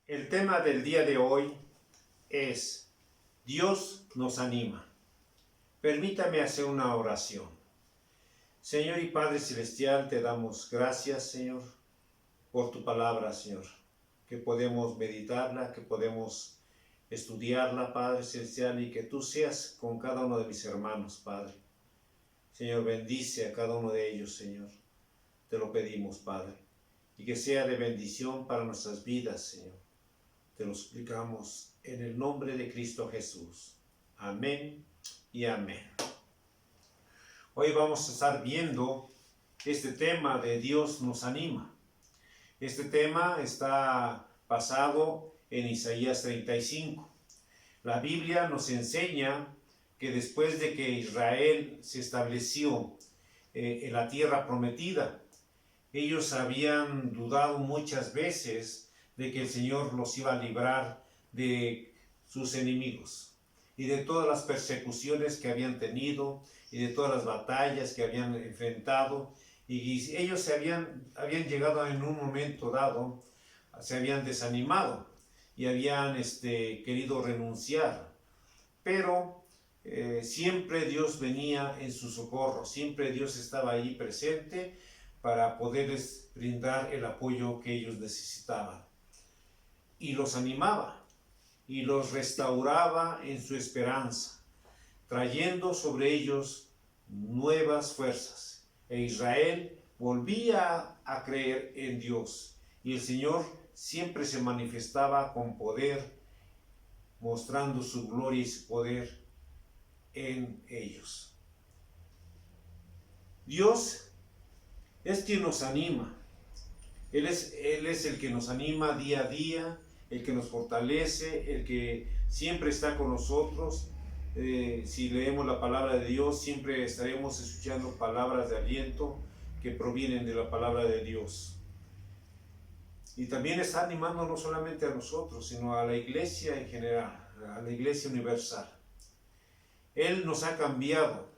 El tema del día de hoy es Dios nos anima. Permítame hacer una oración. Señor y Padre Celestial, te damos gracias, Señor, por tu palabra, Señor, que podemos meditarla, que podemos estudiarla, Padre Celestial, y que tú seas con cada uno de mis hermanos, Padre. Señor, bendice a cada uno de ellos, Señor. Te lo pedimos, Padre, y que sea de bendición para nuestras vidas, Señor. Te lo suplicamos en el nombre de Cristo Jesús. Amén y amén. Hoy vamos a estar viendo este tema de Dios nos anima. Este tema está basado en Isaías 35. La Biblia nos enseña que después de que Israel se estableció en la tierra prometida, ellos habían dudado muchas veces de que el Señor los iba a librar de sus enemigos y de todas las persecuciones que habían tenido y de todas las batallas que habían enfrentado, y ellos habían llegado en un momento dado, se habían desanimado y habían querido renunciar, pero siempre Dios venía en su socorro, siempre Dios estaba ahí presente para poderles brindar el apoyo que ellos necesitaban. Y los animaba y los restauraba en su esperanza, trayendo sobre ellos nuevas fuerzas. E Israel volvía a creer en Dios, y el Señor siempre se manifestaba con poder, mostrando su gloria y su poder en ellos. Dios es quien nos anima. Él es el que nos anima día a día, el que nos fortalece, el que siempre está con nosotros. Si leemos la palabra de Dios, siempre estaremos escuchando palabras de aliento que provienen de la palabra de Dios. Y también está animando no solamente a nosotros, sino a la iglesia en general, a la iglesia universal. Él nos ha cambiado.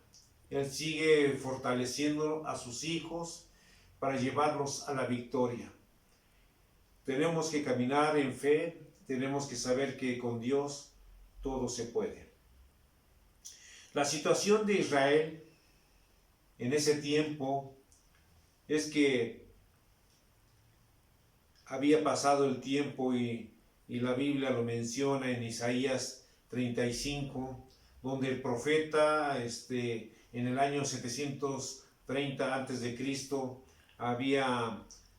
Él sigue fortaleciendo a sus hijos para llevarlos a la victoria. Tenemos que caminar en fe, tenemos que saber que con Dios todo se puede. La situación de Israel en ese tiempo es que había pasado el tiempo y la Biblia lo menciona en Isaías 35, donde el profeta en el año 730 a.C.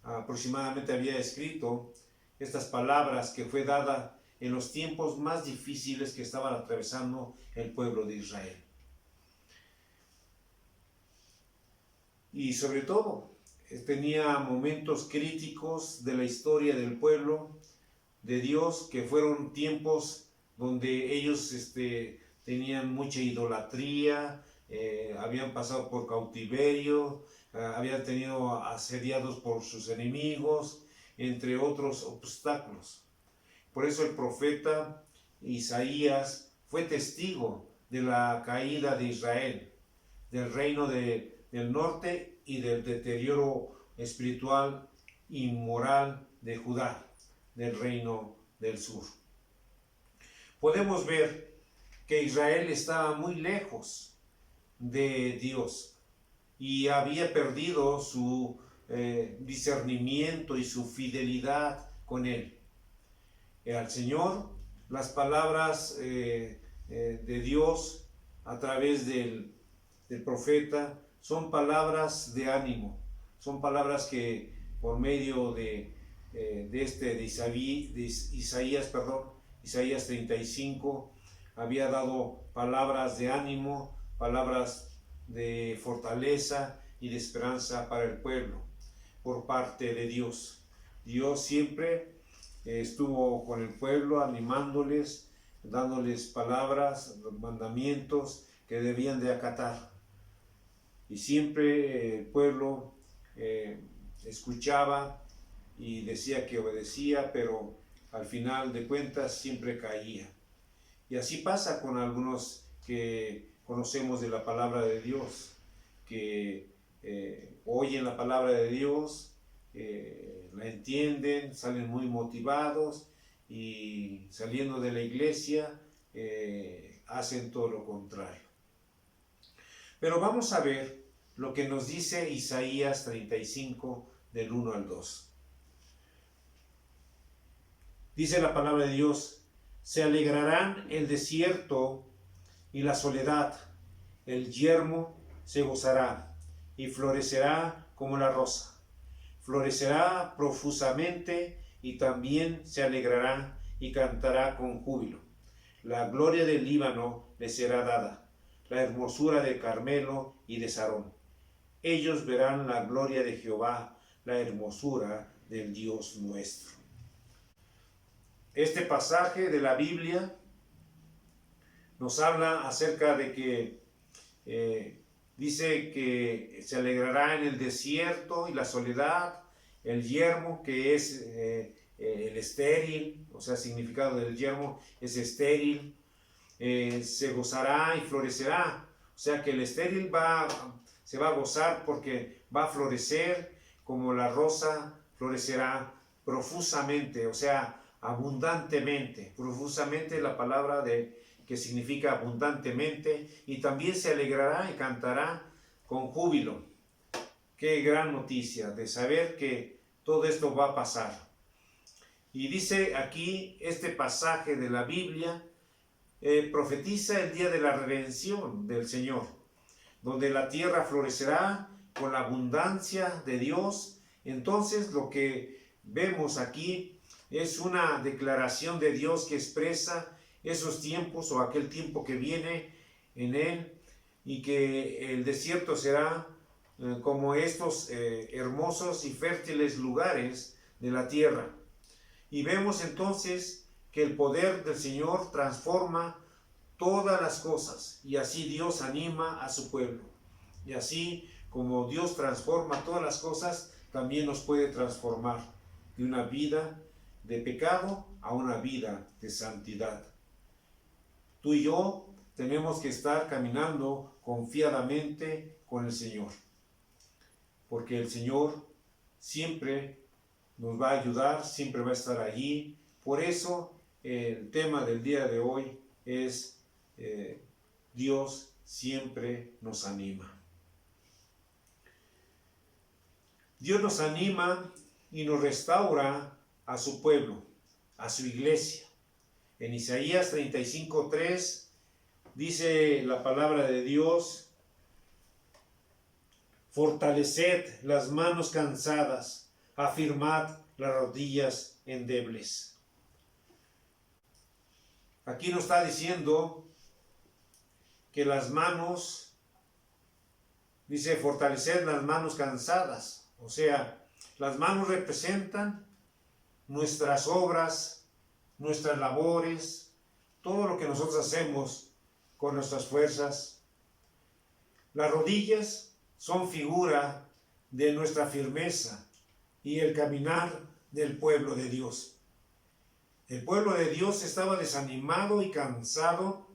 aproximadamente había escrito estas palabras que fue dada en los tiempos más difíciles que estaban atravesando el pueblo de Israel. Y sobre todo, tenía momentos críticos de la historia del pueblo de Dios, que fueron tiempos donde ellos tenían mucha idolatría, habían pasado por cautiverio, habían tenido asediados por sus enemigos, entre otros obstáculos. Por eso el profeta Isaías fue testigo de la caída de Israel, del reino del norte y del deterioro espiritual y moral de Judá, del reino del sur. Podemos ver que Israel estaba muy lejos de Dios y había perdido su discernimiento y su fidelidad con Él. Al Señor, las palabras de Dios a través del profeta son palabras de ánimo, son palabras que por medio de Isaías 35, había dado palabras de ánimo, palabras de fortaleza y de esperanza para el pueblo por parte de Dios. Dios siempre estuvo con el pueblo, animándoles, dándoles palabras, mandamientos que debían de acatar. Y siempre el pueblo escuchaba y decía que obedecía, pero al final de cuentas siempre caía. Y así pasa con algunos que conocemos de la palabra de Dios, que oyen la palabra de Dios, la entienden, salen muy motivados y saliendo de la iglesia hacen todo lo contrario. Pero vamos a ver lo que nos dice Isaías 35 del 1 al 2. Dice la palabra de Dios: se alegrarán el desierto y la soledad, el yermo se gozará y florecerá como la rosa. Florecerá profusamente y también se alegrará y cantará con júbilo. La gloria del Líbano le será dada, la hermosura de Carmelo y de Sarón. Ellos verán la gloria de Jehová, la hermosura del Dios nuestro. Este pasaje de la Biblia nos habla acerca de que dice que se alegrará en el desierto y la soledad, el yermo, que es el estéril, o sea, el significado del yermo es estéril, se gozará y florecerá, o sea que el estéril se va a gozar porque va a florecer como la rosa, florecerá profusamente, o sea, abundantemente. Profusamente es la palabra que significa abundantemente, y también se alegrará y cantará con júbilo. Qué gran noticia de saber que todo esto va a pasar. Y dice aquí este pasaje de la Biblia, profetiza el día de la redención del Señor, donde la tierra florecerá con la abundancia de Dios. Entonces lo que vemos aquí es una declaración de Dios que expresa esos tiempos o aquel tiempo que viene en él, y que el desierto será como estos hermosos y fértiles lugares de la tierra. Y vemos entonces que el poder del Señor transforma todas las cosas, y así Dios anima a su pueblo. Y así como Dios transforma todas las cosas, también nos puede transformar de una vida de pecado a una vida de santidad. Tú y yo tenemos que estar caminando confiadamente con el Señor, porque el Señor siempre nos va a ayudar, siempre va a estar allí. Por eso el tema del día de hoy es Dios siempre nos anima. Dios nos anima y nos restaura a su pueblo, a su iglesia. En Isaías 35:3 dice la palabra de Dios: fortaleced las manos cansadas, afirmad las rodillas endebles. Aquí nos está diciendo que las manos, dice fortaleced las manos cansadas, o sea, las manos representan nuestras obras, nuestras labores, todo lo que nosotros hacemos con nuestras fuerzas. Las rodillas son figura de nuestra firmeza y el caminar del pueblo de Dios. El pueblo de Dios estaba desanimado y cansado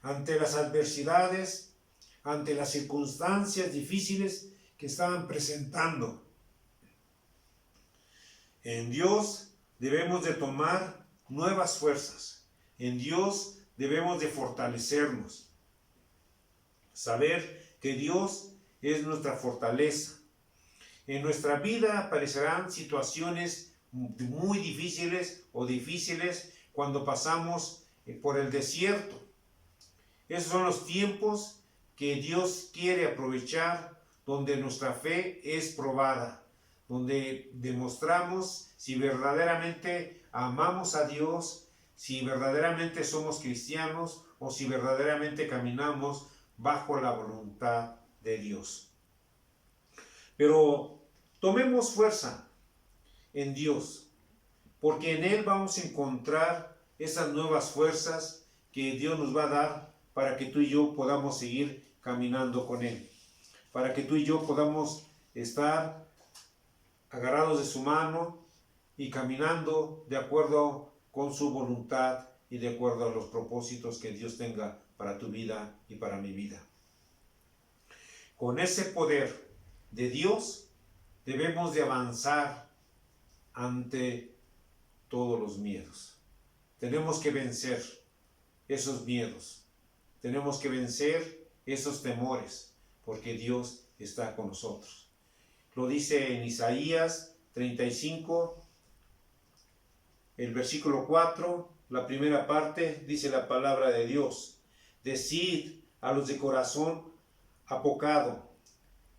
ante las adversidades, ante las circunstancias difíciles que estaban presentando. En Dios debemos de tomar nuevas fuerzas. En Dios debemos de fortalecernos. Saber que Dios es nuestra fortaleza. En nuestra vida aparecerán situaciones muy difíciles cuando pasamos por el desierto. Esos son los tiempos que Dios quiere aprovechar, donde nuestra fe es probada, donde demostramos si verdaderamente amamos a Dios, si verdaderamente somos cristianos o si verdaderamente caminamos bajo la voluntad de Dios. Pero tomemos fuerza en Dios, porque en Él vamos a encontrar esas nuevas fuerzas que Dios nos va a dar para que tú y yo podamos seguir caminando con Él, para que tú y yo podamos estar agarrados de su mano y caminando de acuerdo con su voluntad y de acuerdo a los propósitos que Dios tenga para tu vida y para mi vida. Con ese poder de Dios debemos de avanzar ante todos los miedos. Tenemos que vencer esos miedos. Tenemos que vencer esos temores, porque Dios está con nosotros. Lo dice en Isaías 35, el versículo 4, la primera parte, dice la palabra de Dios: decid a los de corazón apocado,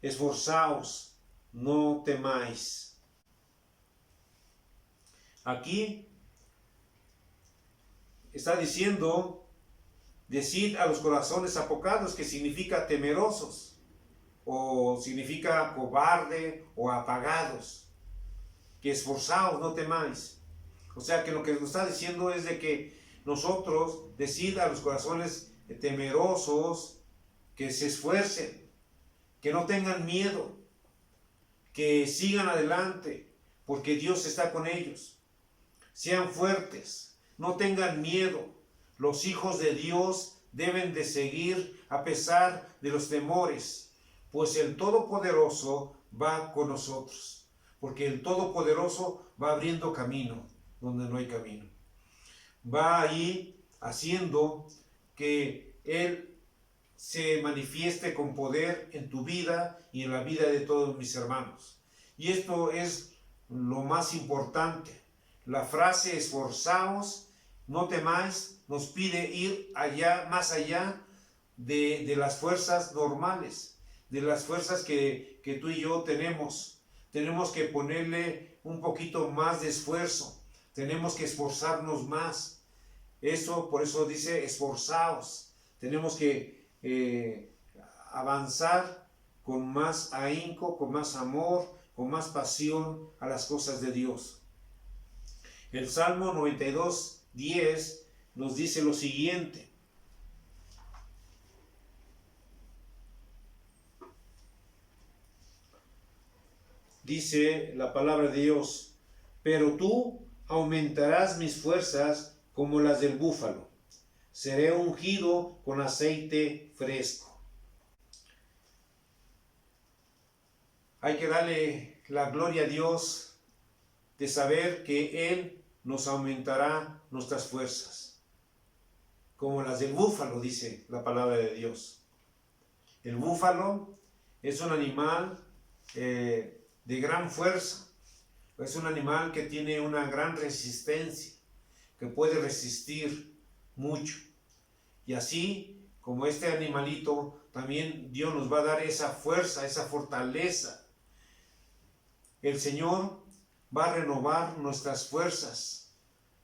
esforzaos, no temáis. Aquí está diciendo, decid a los corazones apocados, que significa temerosos, o significa cobarde o apagados, que esforzaos, no temáis. O sea que lo que nos está diciendo es de que nosotros, decid a los corazones temerosos, que se esfuercen, que no tengan miedo, que sigan adelante, porque Dios está con ellos. Sean fuertes, no tengan miedo. Los hijos de Dios deben de seguir a pesar de los temores, pues el Todopoderoso va con nosotros, porque el Todopoderoso va abriendo camino donde no hay camino. Va ahí haciendo que Él se manifieste con poder en tu vida y en la vida de todos mis hermanos. Y esto es lo más importante. La frase esforzaos, no temáis, nos pide ir allá, más allá de las fuerzas normales, de las fuerzas que tú y yo tenemos. Tenemos que ponerle un poquito más de esfuerzo, tenemos que esforzarnos más. Por eso dice esforzaos. Tenemos que avanzar con más ahínco, con más amor, con más pasión a las cosas de Dios. El Salmo 92:10 nos dice lo siguiente: dice la palabra de Dios, pero tú aumentarás mis fuerzas como las del búfalo, seré ungido con aceite fresco. Hay que darle la gloria a Dios de saber que Él nos aumentará nuestras fuerzas, como las del búfalo, dice la palabra de Dios. El búfalo es un animal de gran fuerza, es un animal que tiene una gran resistencia, que puede resistir mucho. Y así como este animalito, también Dios nos va a dar esa fuerza, esa fortaleza. El Señor va a renovar nuestras fuerzas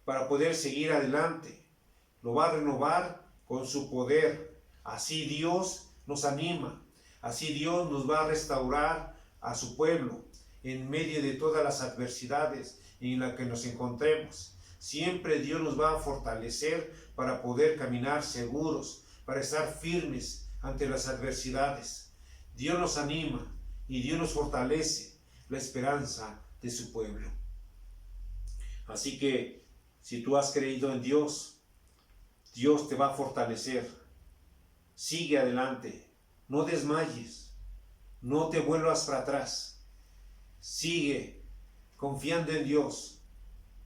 para poder seguir adelante. Lo va a renovar con su poder. Así Dios nos anima. Así Dios nos va a restaurar a su pueblo en medio de todas las adversidades en las que nos encontremos. Siempre Dios nos va a fortalecer para poder caminar seguros, para estar firmes ante las adversidades. Dios nos anima y Dios nos fortalece la esperanza de su pueblo. Así que si tú has creído en Dios, Dios te va a fortalecer. Sigue adelante, no desmayes, no te vuelvas para atrás. Sigue confiando en Dios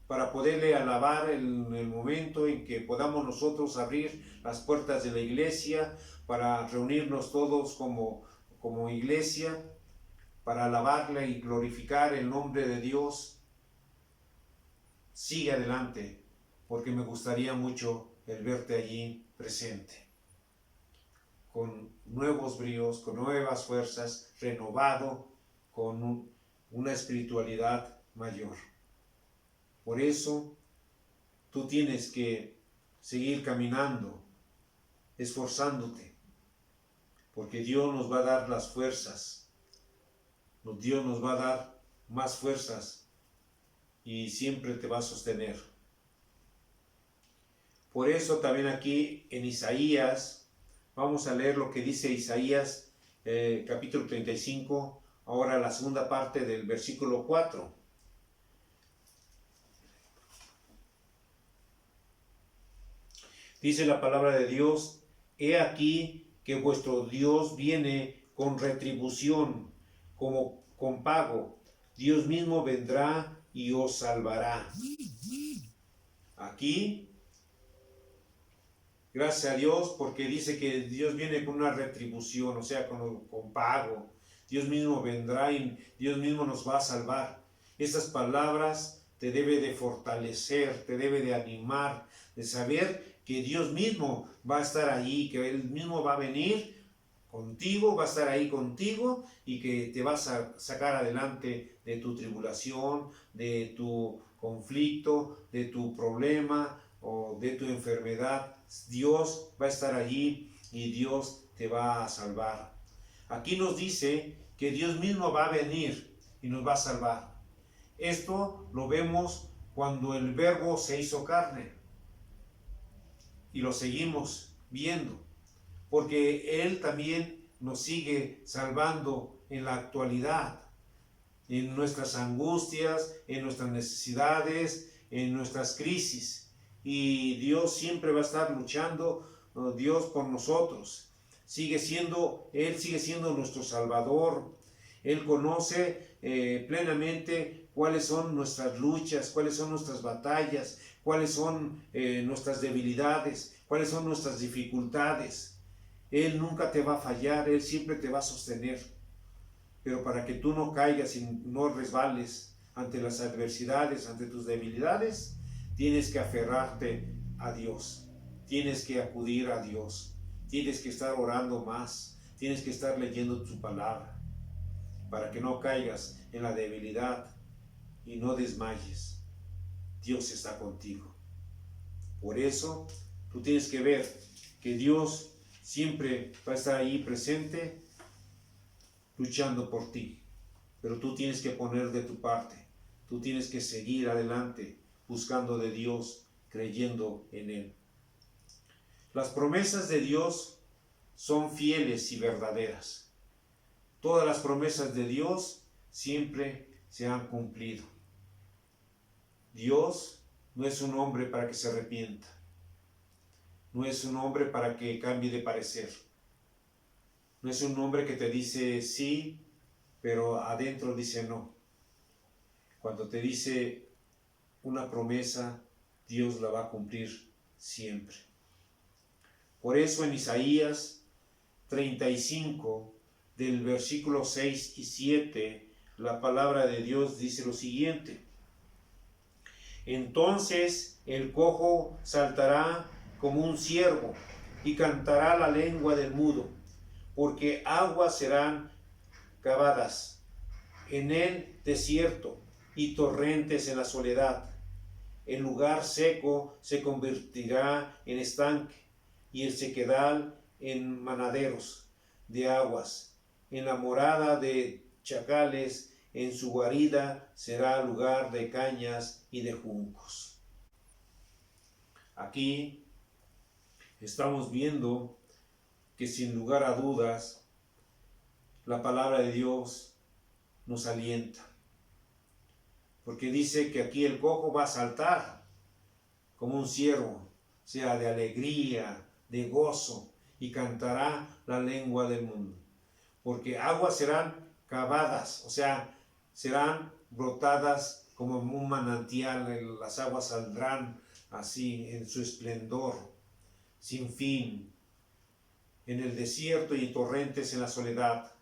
para poderle alabar en el momento en que podamos nosotros abrir las puertas de la iglesia, para reunirnos todos como iglesia, para alabarle y glorificar el nombre de Dios. Sigue adelante, porque me gustaría mucho el verte allí presente, con nuevos bríos, con nuevas fuerzas, renovado, con una espiritualidad mayor. Por eso, tú tienes que seguir caminando, esforzándote, porque Dios nos va a dar las fuerzas. Dios nos va a dar más fuerzas y siempre te va a sostener. Por eso también aquí en Isaías, vamos a leer lo que dice Isaías capítulo 35, ahora la segunda parte del versículo 4. Dice la palabra de Dios: he aquí que vuestro Dios viene con retribución, como con pago. Dios mismo vendrá y os salvará. Aquí, gracias a Dios, porque dice que Dios viene con una retribución, o sea, con pago. Dios mismo vendrá y Dios mismo nos va a salvar. Estas palabras te debe de fortalecer, te debe de animar, de saber que Dios mismo va a estar allí, que Él mismo va a venir contigo, va a estar ahí contigo y que te vas a sacar adelante de tu tribulación, de tu conflicto, de tu problema o de tu enfermedad. Dios va a estar allí y Dios te va a salvar. Aquí nos dice que Dios mismo va a venir y nos va a salvar. Esto lo vemos cuando el Verbo se hizo carne y lo seguimos viendo, porque Él también nos sigue salvando en la actualidad, en nuestras angustias, en nuestras necesidades, en nuestras crisis. Y Dios siempre va a estar luchando, Dios por nosotros. Él sigue siendo nuestro Salvador. Él conoce plenamente cuáles son nuestras luchas, cuáles son nuestras batallas, cuáles son nuestras debilidades, cuáles son nuestras dificultades. Él nunca te va a fallar, Él siempre te va a sostener. Pero para que tú no caigas y no resbales ante las adversidades, ante tus debilidades, tienes que aferrarte a Dios, tienes que acudir a Dios, tienes que estar orando más, tienes que estar leyendo su palabra, para que no caigas en la debilidad y no desmayes. Dios está contigo. Por eso tú tienes que ver que Dios siempre va a estar ahí presente, luchando por ti. Pero tú tienes que poner de tu parte. Tú tienes que seguir adelante, buscando de Dios, creyendo en Él. Las promesas de Dios son fieles y verdaderas. Todas las promesas de Dios siempre se han cumplido. Dios no es un hombre para que se arrepienta. No es un hombre para que cambie de parecer. No es un hombre que te dice sí, pero adentro dice no. Cuando te dice una promesa, Dios la va a cumplir siempre. Por eso en Isaías 35, del versículo 6 y 7, la palabra de Dios dice lo siguiente: entonces el cojo saltará como un ciervo y cantará la lengua del mudo, porque aguas serán cavadas en el desierto y torrentes en la soledad. El lugar seco se convertirá en estanque y el sequedal en manaderos de aguas. En la morada de chacales, en su guarida será lugar de cañas y de juncos. Aquí estamos viendo que sin lugar a dudas la palabra de Dios nos alienta, porque dice que aquí el cojo va a saltar como un ciervo, o sea, de alegría, de gozo, y cantará la lengua del mundo, porque aguas serán cavadas, o sea, serán brotadas como un manantial, las aguas saldrán así en su esplendor, sin fin, en el desierto y torrentes en la soledad.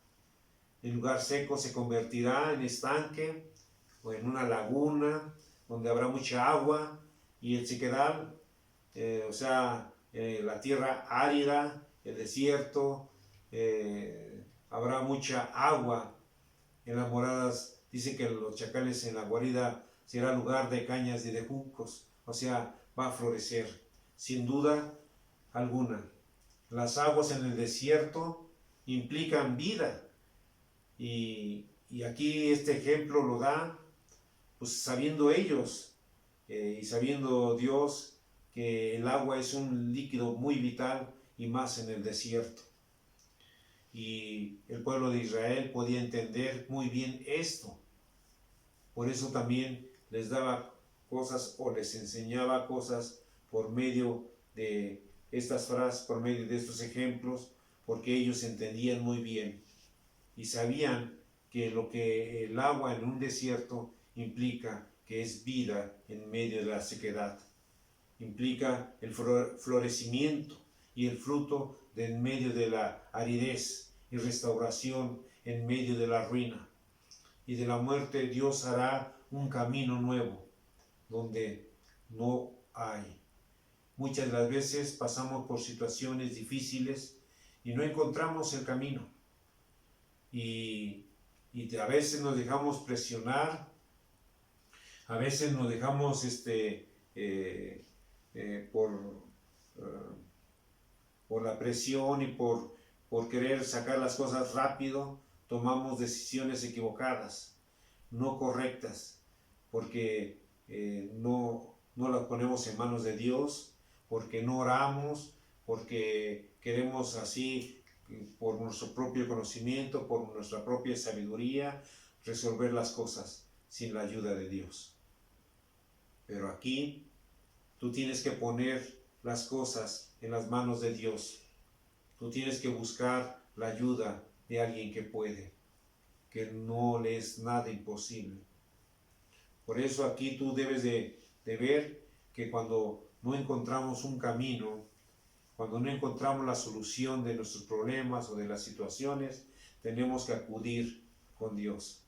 El lugar seco se convertirá en estanque o en una laguna donde habrá mucha agua, y el sequedal, la tierra árida, el desierto, habrá mucha agua. En las moradas dice que los chacales en la guarida será lugar de cañas y de juncos, o sea, va a florecer, sin duda alguna. Las aguas en el desierto implican vida, y aquí este ejemplo lo da, pues sabiendo ellos y sabiendo Dios que el agua es un líquido muy vital, y más en el desierto. Y el pueblo de Israel podía entender muy bien esto. Por eso también les daba cosas o les enseñaba cosas por medio de estas frases, por medio de estos ejemplos, porque ellos entendían muy bien y sabían que lo que el agua en un desierto implica, que es vida en medio de la sequedad. implica el florecimiento y el fruto de en medio de la aridez y restauración en medio de la ruina. Y de la muerte Dios hará un camino nuevo donde no hay. Muchas de las veces pasamos por situaciones difíciles y no encontramos el camino. Y a veces nos dejamos presionar, a veces nos dejamos por la presión y por querer sacar las cosas rápido, tomamos decisiones equivocadas, no correctas, porque no las ponemos en manos de Dios, porque no oramos, porque queremos así, por nuestro propio conocimiento, por nuestra propia sabiduría, resolver las cosas sin la ayuda de Dios. Pero aquí tú tienes que poner las cosas en las manos de Dios. Tú tienes que buscar la ayuda de alguien que puede, que no le es nada imposible. Por eso aquí tú debes de ver que cuando no encontramos un camino, cuando no encontramos la solución de nuestros problemas o de las situaciones, tenemos que acudir con Dios,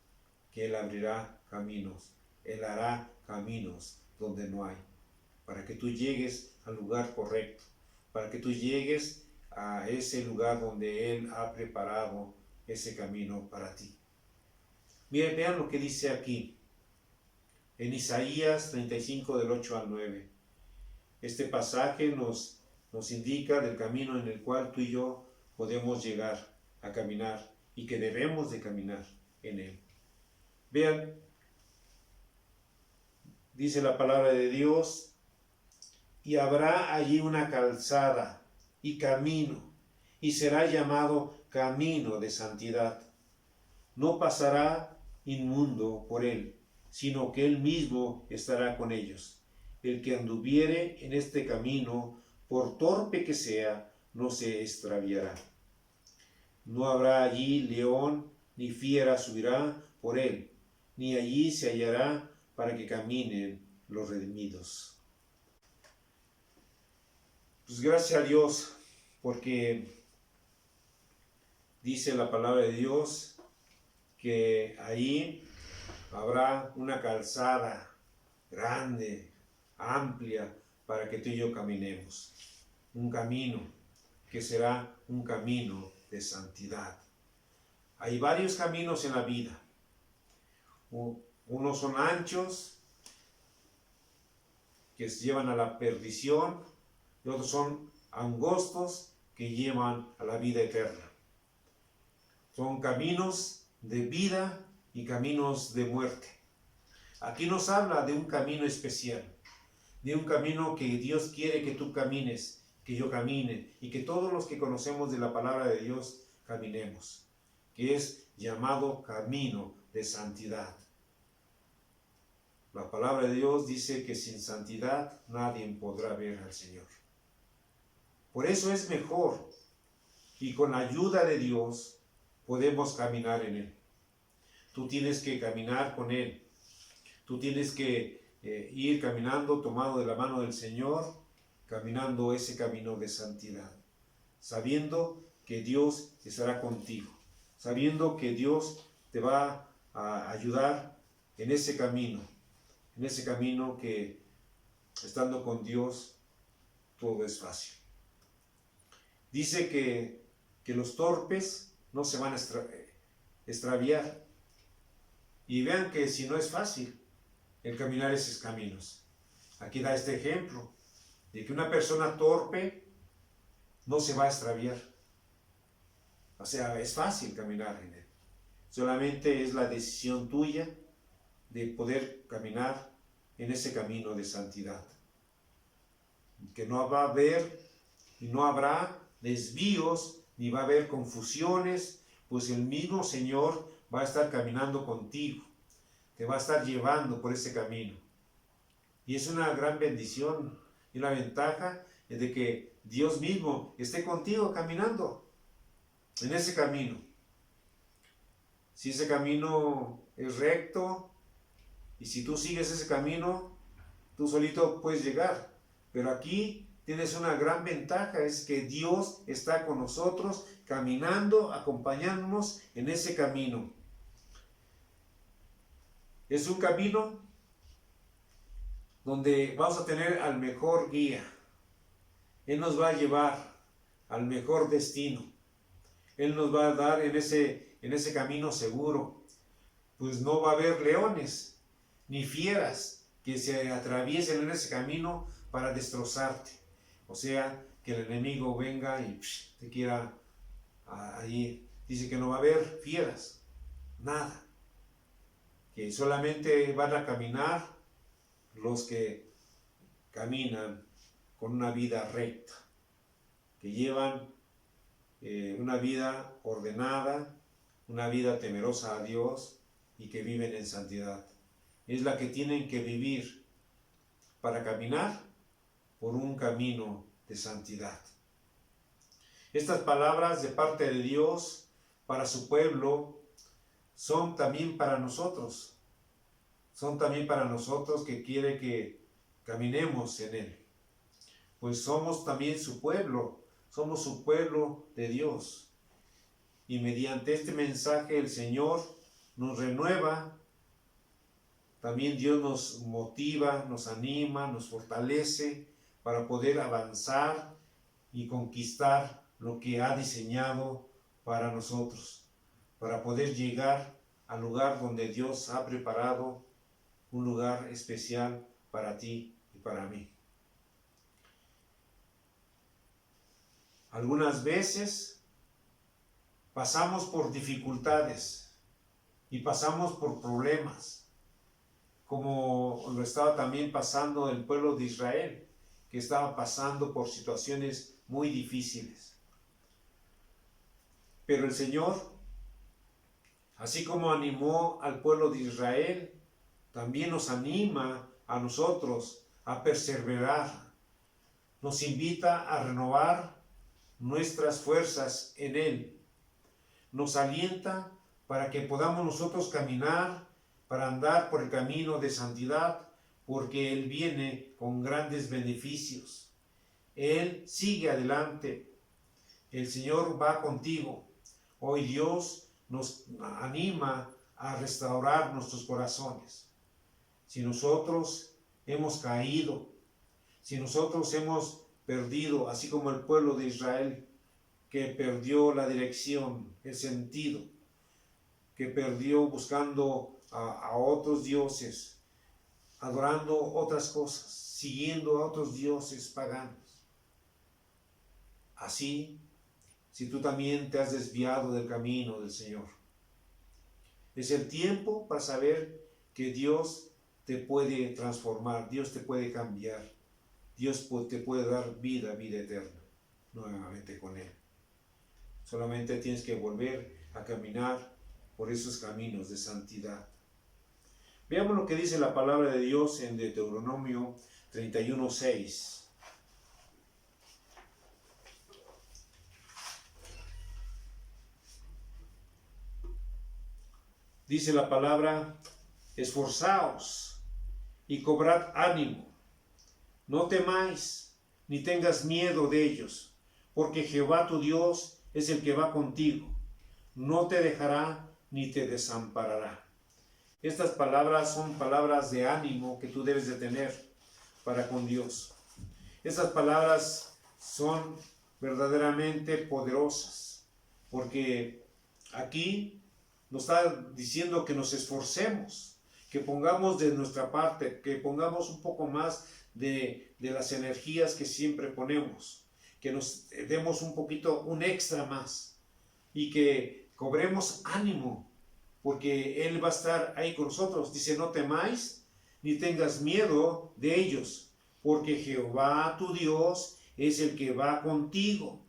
que Él abrirá caminos, Él hará caminos donde no hay, para que tú llegues al lugar correcto, para que tú llegues a ese lugar donde Él ha preparado ese camino para ti. Miren, vean lo que dice aquí, en Isaías 35 del 8 al 9. Este pasaje nos indica del camino en el cual tú y yo podemos llegar a caminar y que debemos de caminar en él. Vean, dice la palabra de Dios, y habrá allí una calzada y camino, y será llamado camino de santidad. No pasará inmundo por él, sino que él mismo estará con ellos. El que anduviere en este camino, por torpe que sea, no se extraviará. No habrá allí león, ni fiera subirá por él, ni allí se hallará para que caminen los redimidos. Pues gracias a Dios, porque dice la palabra de Dios que ahí habrá una calzada grande, amplia, para que tú y yo caminemos. Un camino que será un camino de santidad. Hay varios caminos en la vida. Unos son anchos, que llevan a la perdición, y otros son angostos, que llevan a la vida eterna. Son caminos de vida y caminos de muerte. Aquí nos habla de un camino especial, de un camino que Dios quiere que tú camines, que yo camine, y que todos los que conocemos de la palabra de Dios caminemos, que es llamado camino de santidad. La palabra de Dios dice que sin santidad nadie podrá ver al Señor. Por eso es mejor, y con la ayuda de Dios podemos caminar en Él. Tú tienes que caminar con Él. Tú tienes que ir caminando tomado de la mano del Señor, caminando ese camino de santidad, sabiendo que Dios estará contigo, sabiendo que Dios te va a ayudar en ese camino que estando con Dios todo es fácil. Dice que los torpes no se van a extraviar. Y vean que si no es fácil el caminar esos caminos. Aquí da este ejemplo de que una persona torpe no se va a extraviar. O sea, es fácil caminar en él. Solamente es la decisión tuya de poder caminar en ese camino de santidad. Que no va a haber y no habrá desvíos, ni va a haber confusiones, pues el mismo Señor va a estar caminando contigo, te va a estar llevando por ese camino. Y es una gran bendición y una ventaja de que Dios mismo esté contigo caminando en ese camino. Si ese camino es recto y si tú sigues ese camino, tú solito puedes llegar. Pero aquí tienes una gran ventaja, es que Dios está con nosotros, caminando, acompañándonos en ese camino. Es un camino donde vamos a tener al mejor guía. Él nos va a llevar al mejor destino. Él nos va a dar en ese camino seguro. Pues no va a haber leones ni fieras que se atraviesen en ese camino para destrozarte. O sea, que el enemigo venga y te quiera allí. Dice que no va a haber fieras, nada. Que solamente van a caminar los que caminan con una vida recta, que llevan una vida ordenada, una vida temerosa a Dios y que viven en santidad. Es la que tienen que vivir para caminar por un camino de santidad. Estas palabras de parte de Dios para su pueblo son también para nosotros. Son también para nosotros que quiere que caminemos en Él. Pues somos también su pueblo, somos su pueblo de Dios. Y mediante este mensaje el Señor nos renueva, también Dios nos motiva, nos anima, nos fortalece para poder avanzar y conquistar lo que ha diseñado para nosotros, para poder llegar al lugar donde Dios ha preparado un lugar especial para ti y para mí. Algunas veces pasamos por dificultades y pasamos por problemas, como lo estaba también pasando el pueblo de Israel, que estaba pasando por situaciones muy difíciles. Pero el Señor, así como animó al pueblo de Israel, también nos anima a nosotros a perseverar. Nos invita a renovar nuestras fuerzas en Él. Nos alienta para que podamos nosotros caminar, para andar por el camino de santidad, porque Él viene con grandes beneficios. Él sigue adelante. El Señor va contigo. Hoy Dios nos anima a restaurar nuestros corazones. Si nosotros hemos caído, si nosotros hemos perdido, así como el pueblo de Israel, que perdió la dirección, el sentido, que perdió buscando a otros dioses, adorando otras cosas, siguiendo a otros dioses paganos. Así, si tú también te has desviado del camino del Señor, es el tiempo para saber que Dios te puede transformar, Dios te puede cambiar, Dios te puede dar vida eterna, nuevamente con Él. Solamente tienes que volver a caminar por esos caminos de santidad. Veamos lo que dice la palabra de Dios en Deuteronomio 31:6. Dice la palabra: esforzaos y cobrad ánimo, no temáis ni tengas miedo de ellos, porque Jehová tu Dios es el que va contigo, no te dejará ni te desamparará. Estas palabras son palabras de ánimo que tú debes de tener para con Dios. Estas palabras son verdaderamente poderosas, porque aquí nos está diciendo que nos esforcemos, que pongamos de nuestra parte, que pongamos un poco más de las energías que siempre ponemos, que nos demos un poquito, un extra más, y que cobremos ánimo, porque Él va a estar ahí con nosotros. Dice: no temáis ni tengas miedo de ellos, porque Jehová tu Dios es el que va contigo.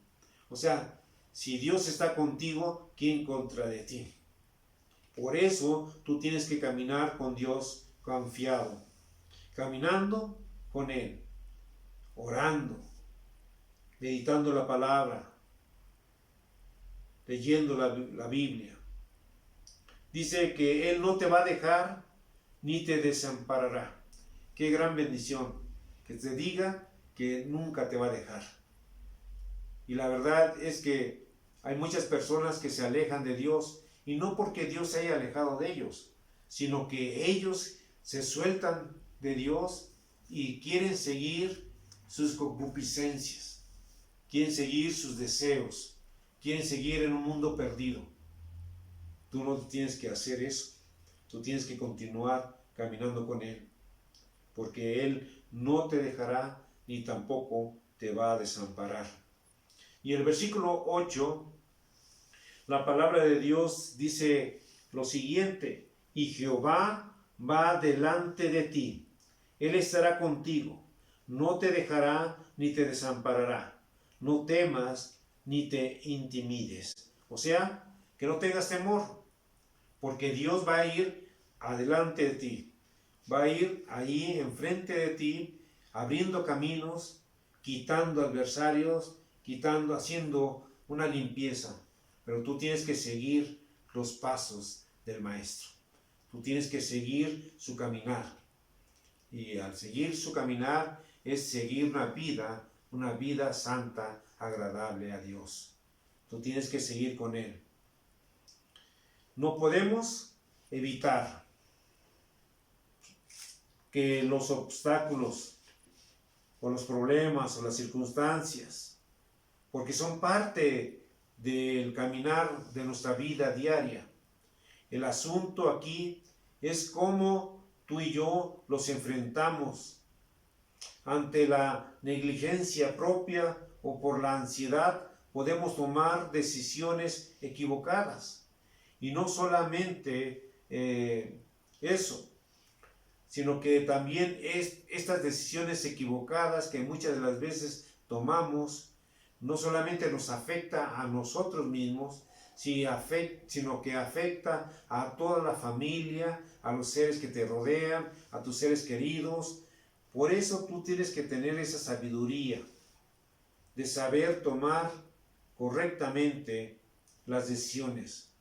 O sea, si Dios está contigo, ¿quién contra de ti? Por eso tú tienes que caminar con Dios confiado, caminando con Él, orando, meditando la palabra, leyendo la Biblia. Dice que Él no te va a dejar ni te desamparará. Qué gran bendición que te diga que nunca te va a dejar. Y la verdad es que hay muchas personas que se alejan de Dios, y no porque Dios se haya alejado de ellos, sino que ellos se sueltan de Dios y quieren seguir sus concupiscencias, quieren seguir sus deseos, quieren seguir en un mundo perdido. Tú no tienes que hacer eso, tú tienes que continuar caminando con Él, porque Él no te dejará ni tampoco te va a desamparar. Y el versículo 8, la palabra de Dios dice lo siguiente: y Jehová va delante de ti, Él estará contigo, no te dejará ni te desamparará, no temas ni te intimides. O sea, que no tengas temor, porque Dios va a ir adelante de ti, va a ir ahí enfrente de ti, abriendo caminos, quitando adversarios, haciendo una limpieza. Pero tú tienes que seguir los pasos del Maestro. Tú tienes que seguir su caminar. Y al seguir su caminar es seguir una vida santa, agradable a Dios. Tú tienes que seguir con Él. No podemos evitar que los obstáculos o los problemas o las circunstancias, porque son parte del caminar de nuestra vida diaria. El asunto aquí es cómo tú y yo los enfrentamos ante la negligencia propia o por la ansiedad. Podemos tomar decisiones equivocadas. Y no solamente eso, sino que también estas decisiones equivocadas que muchas de las veces tomamos, no solamente nos afecta a nosotros mismos, sino que afecta a toda la familia, a los seres que te rodean, a tus seres queridos. Por eso tú tienes que tener esa sabiduría de saber tomar correctamente las decisiones.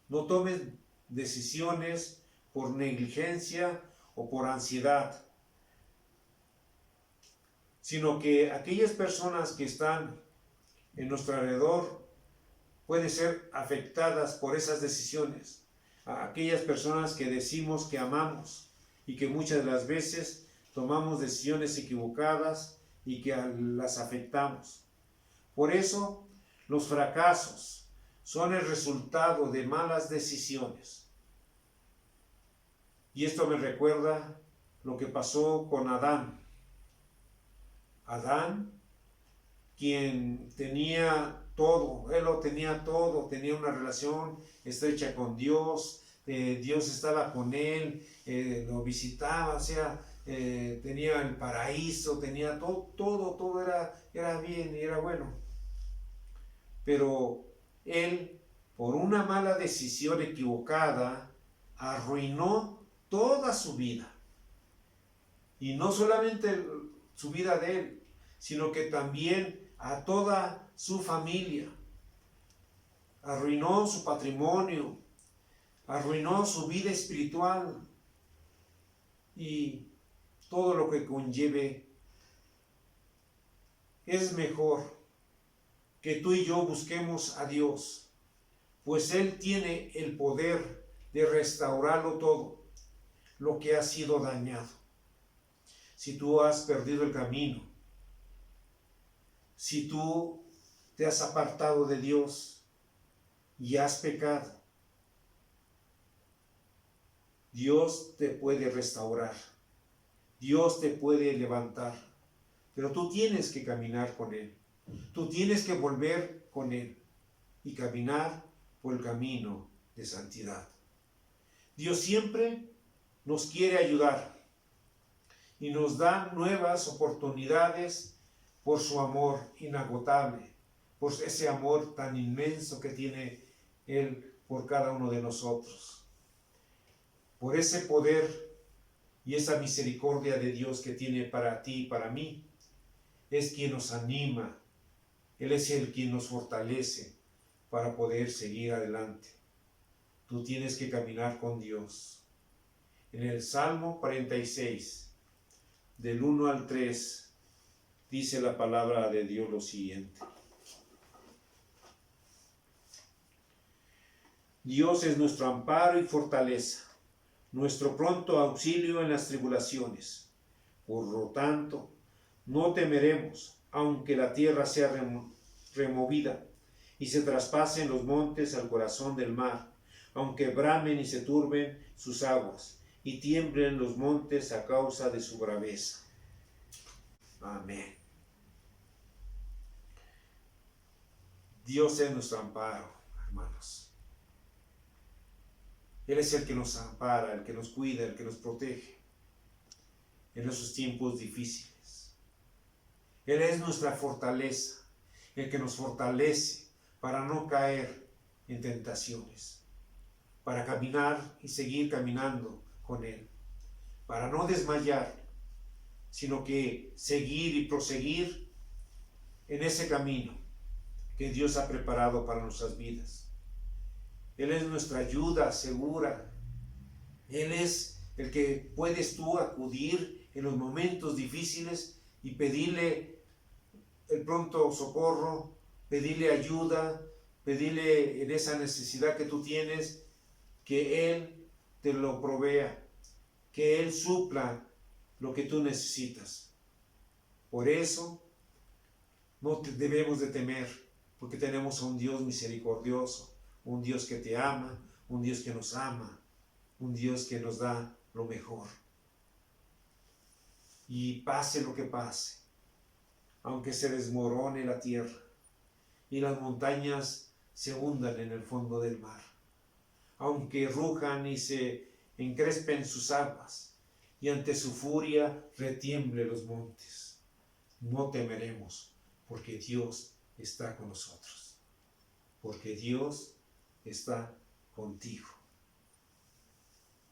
No tomes decisiones por negligencia o por ansiedad, sino que aquellas personas que están en nuestro alrededor pueden ser afectadas por esas decisiones. Aquellas personas que decimos que amamos y que muchas de las veces tomamos decisiones equivocadas y que las afectamos. Por eso los fracasos son el resultado de malas decisiones. Y esto me recuerda lo que pasó con Adán. Adán, quien tenía todo, él lo tenía todo, tenía una relación estrecha con Dios, Dios estaba con él, lo visitaba, o sea, tenía el paraíso, tenía todo era bien y era bueno. Pero él, por una mala decisión equivocada, arruinó toda su vida. Y no solamente su vida de él, sino que también a toda su familia. Arruinó su patrimonio, arruinó su vida espiritual y todo lo que conlleve. Es mejor que tú y yo busquemos a Dios, pues Él tiene el poder de restaurarlo todo, lo que ha sido dañado. Si tú has perdido el camino, si tú te has apartado de Dios y has pecado, Dios te puede restaurar, Dios te puede levantar, pero tú tienes que caminar con Él. Tú tienes que volver con Él y caminar por el camino de santidad. Dios siempre nos quiere ayudar y nos da nuevas oportunidades por su amor inagotable, por ese amor tan inmenso que tiene Él por cada uno de nosotros. Por ese poder y esa misericordia de Dios que tiene para ti y para mí, es quien nos anima. Él es el quien nos fortalece para poder seguir adelante. Tú tienes que caminar con Dios. En el Salmo 46, del 1 al 3, dice la palabra de Dios lo siguiente. Dios es nuestro amparo y fortaleza, nuestro pronto auxilio en las tribulaciones. Por lo tanto, no temeremos, aunque la tierra sea removida y se traspasen los montes al corazón del mar, aunque bramen y se turben sus aguas y tiemblen los montes a causa de su braveza. Amén. Dios es nuestro amparo, hermanos. Él es el que nos ampara, el que nos cuida, el que nos protege en esos tiempos difíciles. Él es nuestra fortaleza, el que nos fortalece para no caer en tentaciones, para caminar y seguir caminando con Él, para no desmayar, sino que seguir y proseguir en ese camino que Dios ha preparado para nuestras vidas. Él es nuestra ayuda segura. Él es el que puedes tú acudir en los momentos difíciles y pedirle el pronto socorro, pedirle ayuda, pedirle en esa necesidad que tú tienes, que Él te lo provea, que Él supla lo que tú necesitas. Por eso no debemos de temer, porque tenemos a un Dios misericordioso, un Dios que te ama, un Dios que nos ama, un Dios que nos da lo mejor. Y pase lo que pase, aunque se desmorone la tierra y las montañas se hundan en el fondo del mar, aunque rujan y se encrespen sus aguas y ante su furia retiemble los montes, no temeremos, porque Dios está con nosotros, porque Dios está contigo.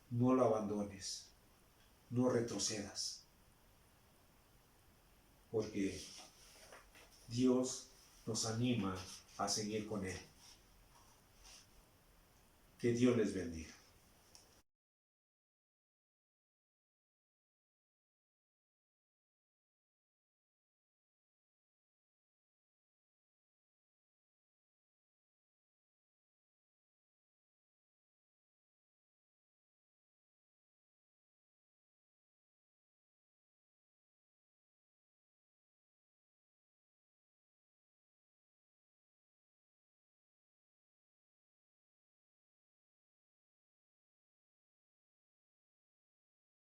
No lo abandones, no retrocedas, porque Dios nos anima a seguir con Él. Que Dios les bendiga.